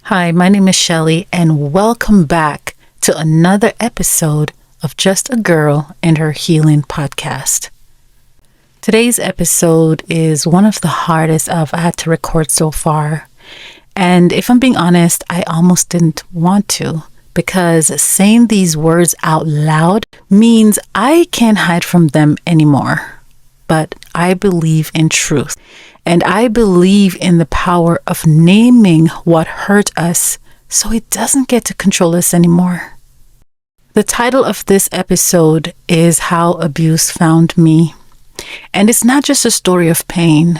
Hi, my name is Shelly, and welcome back to another episode of Just a Girl and Her Healing podcast. Today's episode is one of the hardest I've had to record so far. And if I'm being honest, I almost didn't want to, because saying these words out loud means I can't hide from them anymore. But I believe in truth. And I believe in the power of naming what hurt us so it doesn't get to control us anymore. The title of this episode is How Abuse Found Me. And it's not just a story of pain.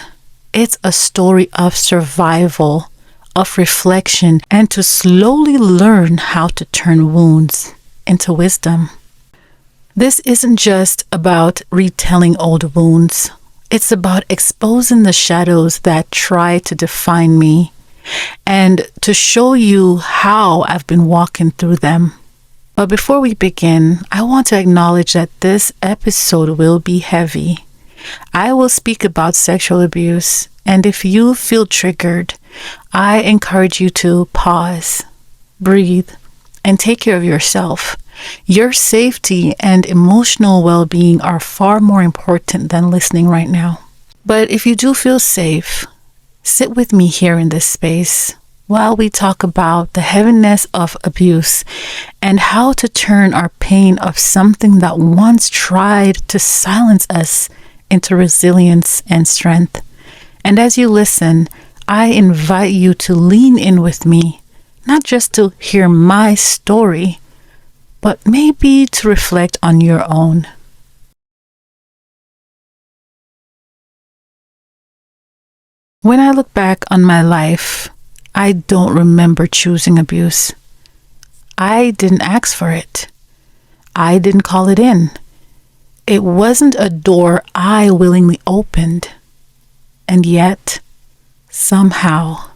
It's a story of survival, of reflection, and to slowly learn how to turn wounds into wisdom. This isn't just about retelling old wounds. It's about exposing the shadows that try to define me and to show you how I've been walking through them. But before we begin, I want to acknowledge that this episode will be heavy. I will speak about sexual abuse, and if you feel triggered, I encourage you to pause, breathe, and take care of yourself. Your safety and emotional well-being are far more important than listening right now. But if you do feel safe, sit with me here in this space while we talk about the heaviness of abuse and how to turn our pain of something that once tried to silence us into resilience and strength. And as you listen, I invite you to lean in with me, not just to hear my story, but maybe to reflect on your own. When I look back on my life, I don't remember choosing abuse. I didn't ask for it. I didn't call it in. It wasn't a door I willingly opened. And yet, somehow,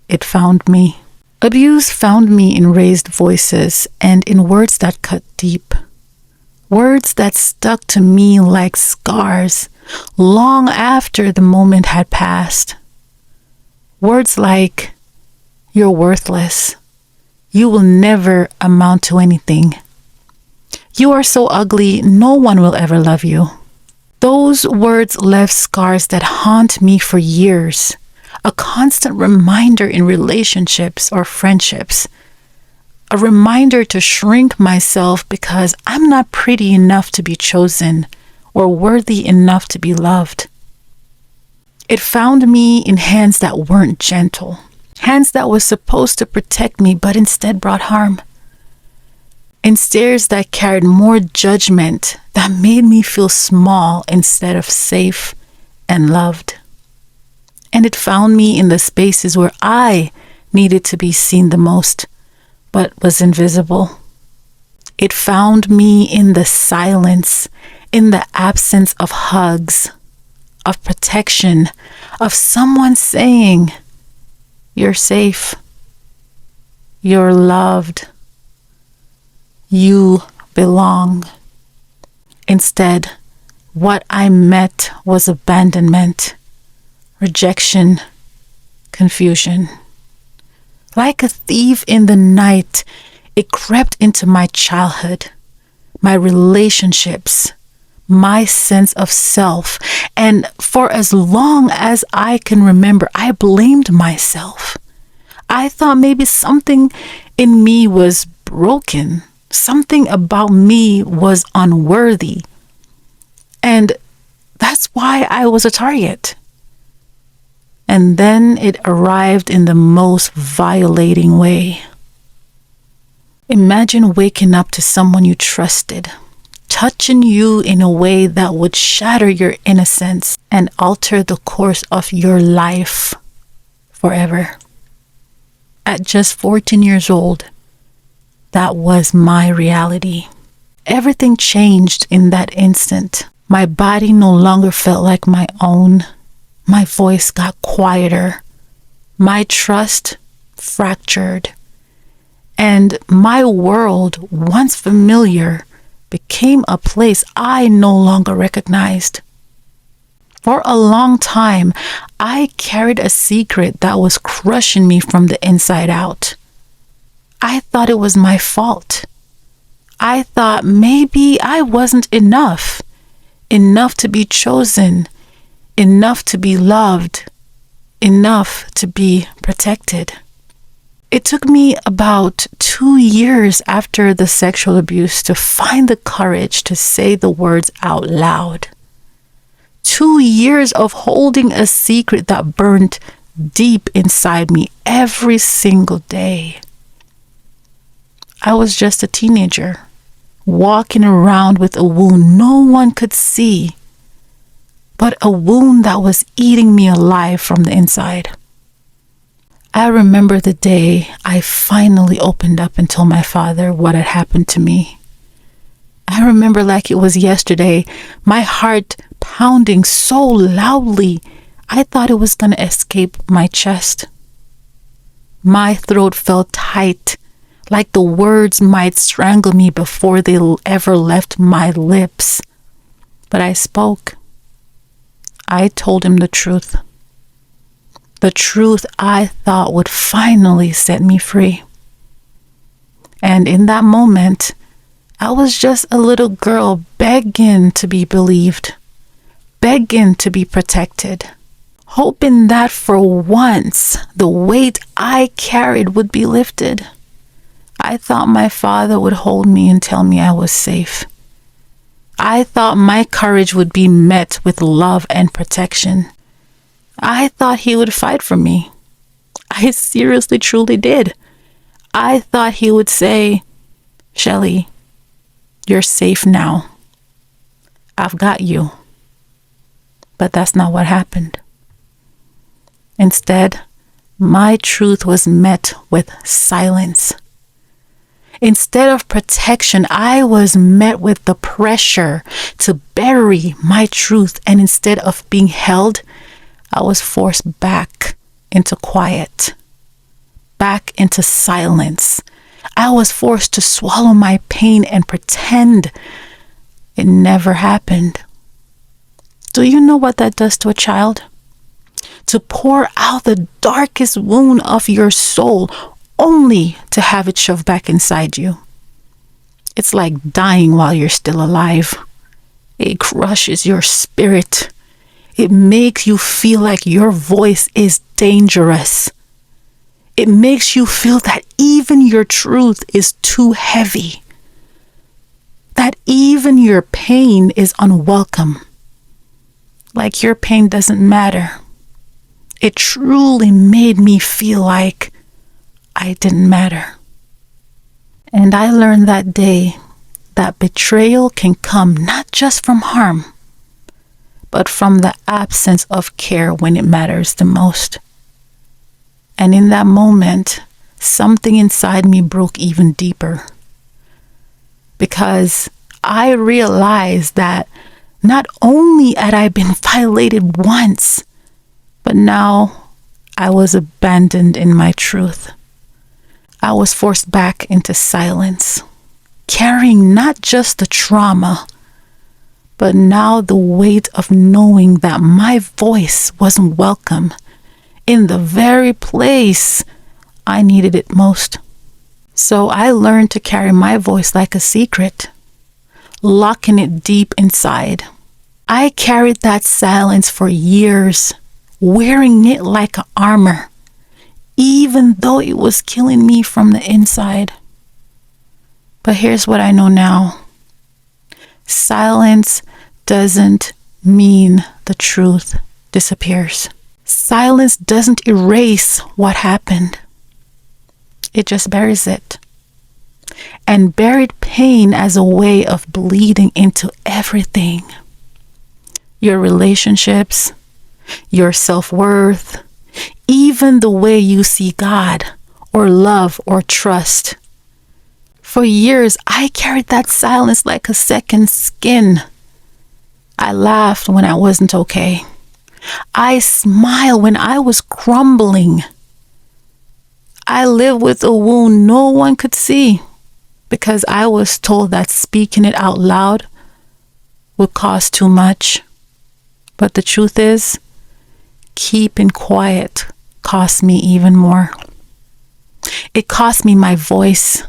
it found me. Abuse found me in raised voices and in words that cut deep. Words that stuck to me like scars long after the moment had passed. Words like, "You're worthless. You will never amount to anything. You are so ugly, no one will ever love you." Those words left scars that haunt me for years. A constant reminder in relationships or friendships. A reminder to shrink myself because I'm not pretty enough to be chosen or worthy enough to be loved. It found me in hands that weren't gentle. Hands that were supposed to protect me but instead brought harm. In stares that carried more judgment that made me feel small instead of safe and loved. And it found me in the spaces where I needed to be seen the most, but was invisible. It found me in the silence, in the absence of hugs, of protection, of someone saying, "You're safe. You're loved. You belong." Instead, what I met was abandonment, rejection, confusion. Like a thief in the night, it crept into my childhood, my relationships, my sense of self. And for as long as I can remember, I blamed myself. I thought maybe something in me was broken. Something about me was unworthy. And that's why I was a target. And then it arrived in the most violating way. Imagine waking up to someone you trusted, touching you in a way that would shatter your innocence and alter the course of your life forever. At just 14 years old, that was my reality. Everything changed in that instant. My body no longer felt like my own. My voice got quieter. My trust fractured. And my world, once familiar, became a place I no longer recognized. For a long time, I carried a secret that was crushing me from the inside out. I thought it was my fault. I thought maybe I wasn't enough to be chosen, enough to be loved, enough to be protected. It took me about 2 years after the sexual abuse to find the courage to say the words out loud. 2 years of holding a secret that burned deep inside me every single day. I was just a teenager, walking around with a wound no one could see, but a wound that was eating me alive from the inside. I remember the day I finally opened up and told my father what had happened to me. I remember like it was yesterday, my heart pounding so loudly, I thought it was going to escape my chest. My throat felt tight, like the words might strangle me before they ever left my lips. But I spoke. I told him the truth. The truth I thought would finally set me free. And in that moment, I was just a little girl begging to be believed, begging to be protected, hoping that for once the weight I carried would be lifted. I thought my father would hold me and tell me I was safe. I thought my courage would be met with love and protection. I thought he would fight for me. I seriously, truly did. I thought he would say, "Shelly, you're safe now. I've got you." But that's not what happened. Instead, my truth was met with silence. Instead of protection, I was met with the pressure to bury my truth, and instead of being held, I was forced back into quiet, back into silence. I was forced to swallow my pain and pretend it never happened. Do you know what that does to a child? To pour out the darkest wound of your soul only to have it shoved back inside you. It's like dying while you're still alive. It crushes your spirit. It makes you feel like your voice is dangerous. It makes you feel that even your truth is too heavy. That even your pain is unwelcome. Like your pain doesn't matter. It truly made me feel like I didn't matter. And I learned that day that betrayal can come not just from harm, but from the absence of care when it matters the most. And in that moment, something inside me broke even deeper. Because I realized that not only had I been violated once, but now I was abandoned in my truth. I was forced back into silence, carrying not just the trauma, but now the weight of knowing that my voice wasn't welcome in the very place I needed it most. So I learned to carry my voice like a secret, locking it deep inside. I carried that silence for years, wearing it like an armor, even though it was killing me from the inside. But here's what I know now. Silence doesn't mean the truth disappears. Silence doesn't erase what happened. It just buries it. And buried pain as a way of bleeding into everything. Your relationships, your self-worth, even the way you see God or love or trust. For years, I carried that silence like a second skin. I laughed when I wasn't okay. I smiled when I was crumbling. I lived with a wound no one could see because I was told that speaking it out loud would cost too much. But the truth is, keeping quiet cost me even more. It cost me my voice.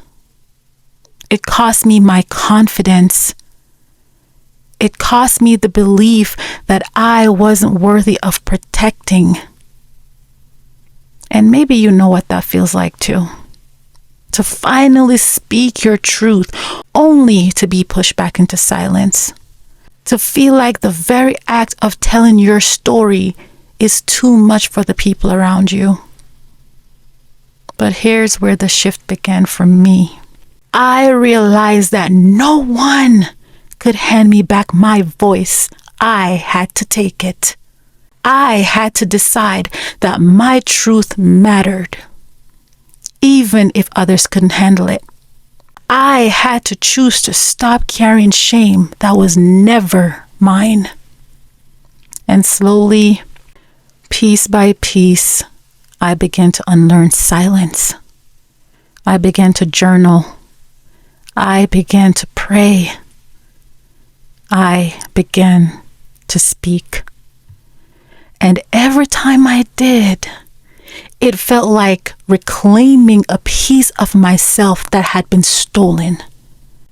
It cost me my confidence. It cost me the belief that I wasn't worthy of protecting. And maybe you know what that feels like too. To finally speak your truth only to be pushed back into silence. To feel like the very act of telling your story is too much for the people around you. But here's where the shift began for me. I realized that no one could hand me back my voice. I had to take it. I had to decide that my truth mattered, even if others couldn't handle it. I had to choose to stop carrying shame that was never mine. And slowly, piece by piece, I began to unlearn silence. I began to journal. I began to pray. I began to speak. And every time I did, it felt like reclaiming a piece of myself that had been stolen.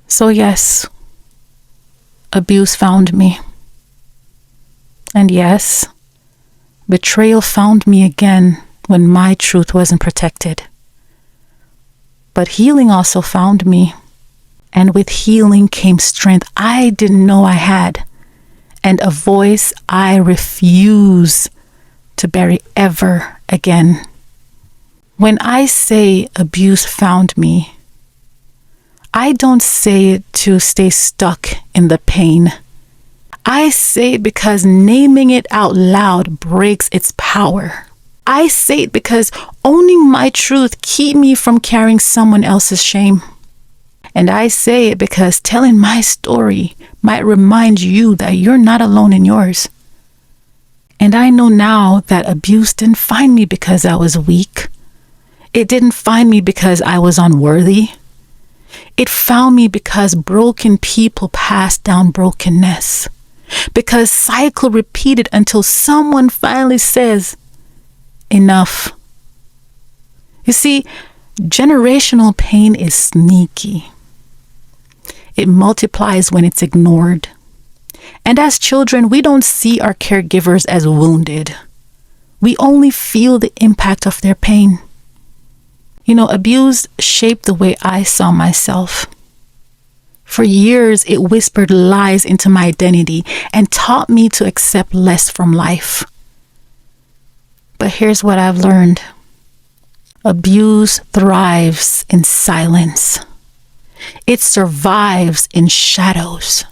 So yes, abuse found me. And yes, betrayal found me again when my truth wasn't protected. But healing also found me. And with healing came strength I didn't know I had, and a voice I refuse to bury ever again. When I say abuse found me, I don't say it to stay stuck in the pain. I say it because naming it out loud breaks its power. I say it because owning my truth keeps me from carrying someone else's shame. And I say it because telling my story might remind you that you're not alone in yours. And I know now that abuse didn't find me because I was weak. It didn't find me because I was unworthy. It found me because broken people pass down brokenness. Because cycle repeated until someone finally says, enough. You see, generational pain is sneaky. It multiplies when it's ignored. And as children, we don't see our caregivers as wounded. We only feel the impact of their pain. You know, abuse shaped the way I saw myself. For years, it whispered lies into my identity and taught me to accept less from life. But here's what I've learned. Abuse thrives in silence. It survives in shadows.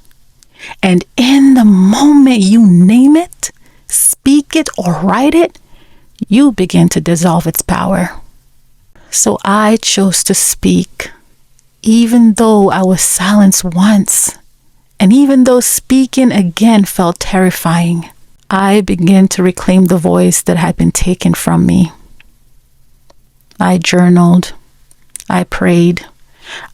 And in the moment you name it, speak it, or write it, you begin to dissolve its power. So I chose to speak, even though I was silenced once, and even though speaking again felt terrifying. I began to reclaim the voice that had been taken from me. I journaled. I prayed.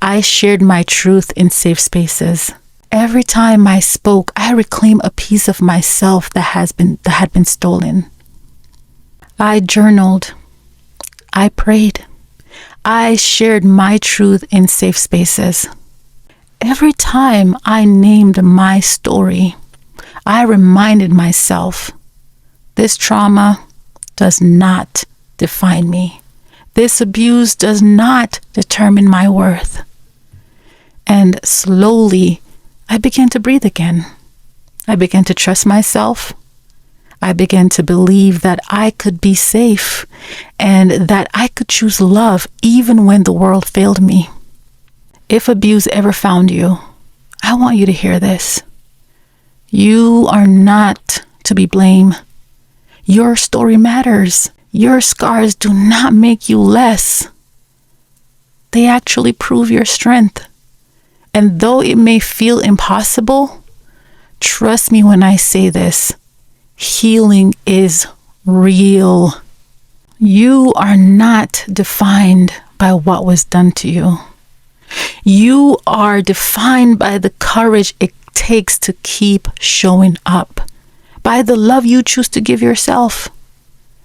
I shared my truth in safe spaces. Every time I spoke, I reclaimed a piece of myself that had been stolen. I journaled. I prayed. I shared my truth in safe spaces. Every time I named my story, I reminded myself, this trauma does not define me. This abuse does not determine my worth. And slowly, I began to breathe again. I began to trust myself. I began to believe that I could be safe and that I could choose love even when the world failed me. If abuse ever found you, I want you to hear this. You are not to be blamed. Your story matters. Your scars do not make you less. They actually prove your strength. And though it may feel impossible, trust me when I say this, healing is real. You are not defined by what was done to you. You are defined by the courage it takes to keep showing up, by the love you choose to give yourself,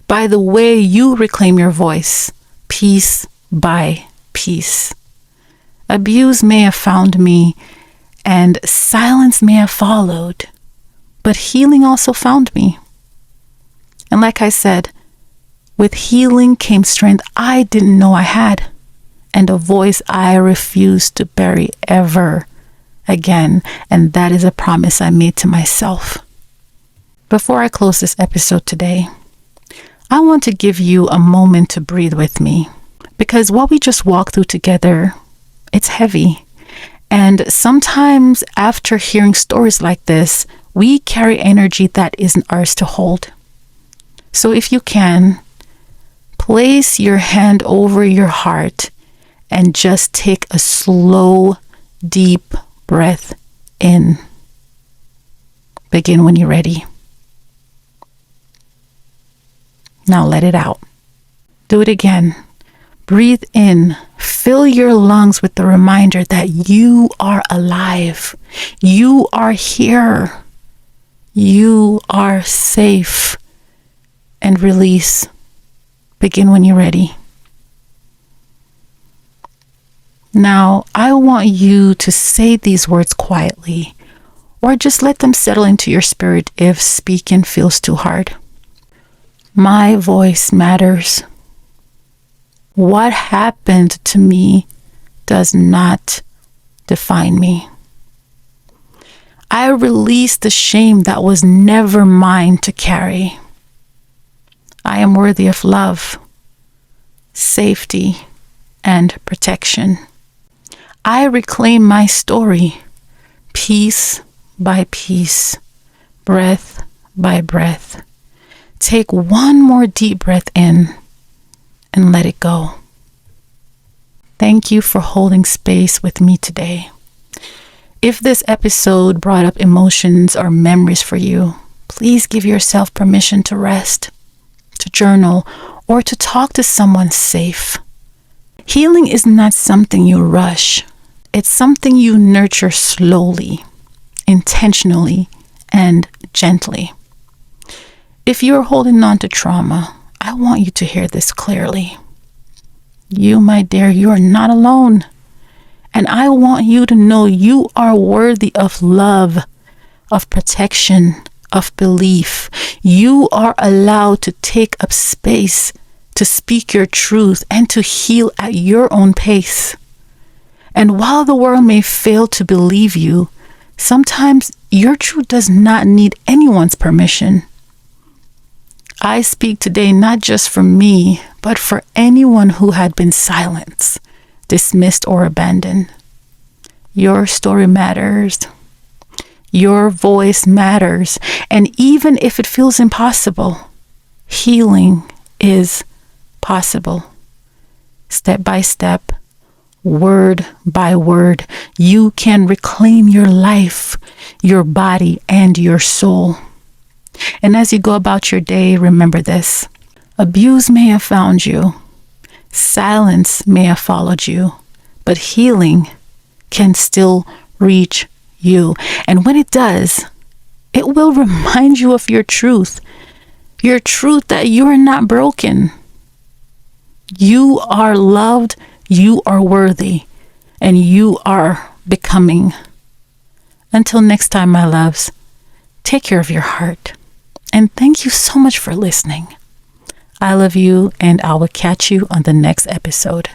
by the way you reclaim your voice, piece by piece. Abuse may have found me, and silence may have followed, but healing also found me. And like I said, with healing came strength I didn't know I had, and a voice I refused to bury ever again. And that is a promise I made to myself. Before I close this episode today, I want to give you a moment to breathe with me, because what we just walked through together, it's heavy. And sometimes after hearing stories like this, we carry energy that isn't ours to hold. So if you can, place your hand over your heart and just take a slow, deep breath in. Begin when you're ready. Now let it out. Do it again. Breathe in. Fill your lungs with the reminder that you are alive. You are here. You are safe. And release. Begin when you're ready. Now, I want you to say these words quietly, or just let them settle into your spirit if speaking feels too hard. My voice matters. What happened to me does not define me. I release the shame that was never mine to carry. I am worthy of love, safety, and protection. I reclaim my story, piece by piece, breath by breath. Take one more deep breath in and let it go. Thank you for holding space with me today. If this episode brought up emotions or memories for you, please give yourself permission to rest, to journal, or to talk to someone safe. Healing is not something you rush. It's something you nurture slowly, intentionally, and gently. If you're holding on to trauma, I want you to hear this clearly. You, my dear, you are not alone. And I want you to know you are worthy of love, of protection, of belief. You are allowed to take up space, to speak your truth, and to heal at your own pace. And while the world may fail to believe you, sometimes your truth does not need anyone's permission. I speak today not just for me, but for anyone who had been silenced, dismissed, or abandoned. Your story matters. Your voice matters. And even if it feels impossible, healing is possible. Step by step, word by word, you can reclaim your life, your body, and your soul. And as you go about your day, remember this. Abuse may have found you. Silence may have followed you. But healing can still reach you. And when it does, it will remind you of your truth that you are not broken. You are loved, you are worthy, and you are becoming. Until next time, my loves, take care of your heart. And thank you so much for listening. I love you, and I will catch you on the next episode.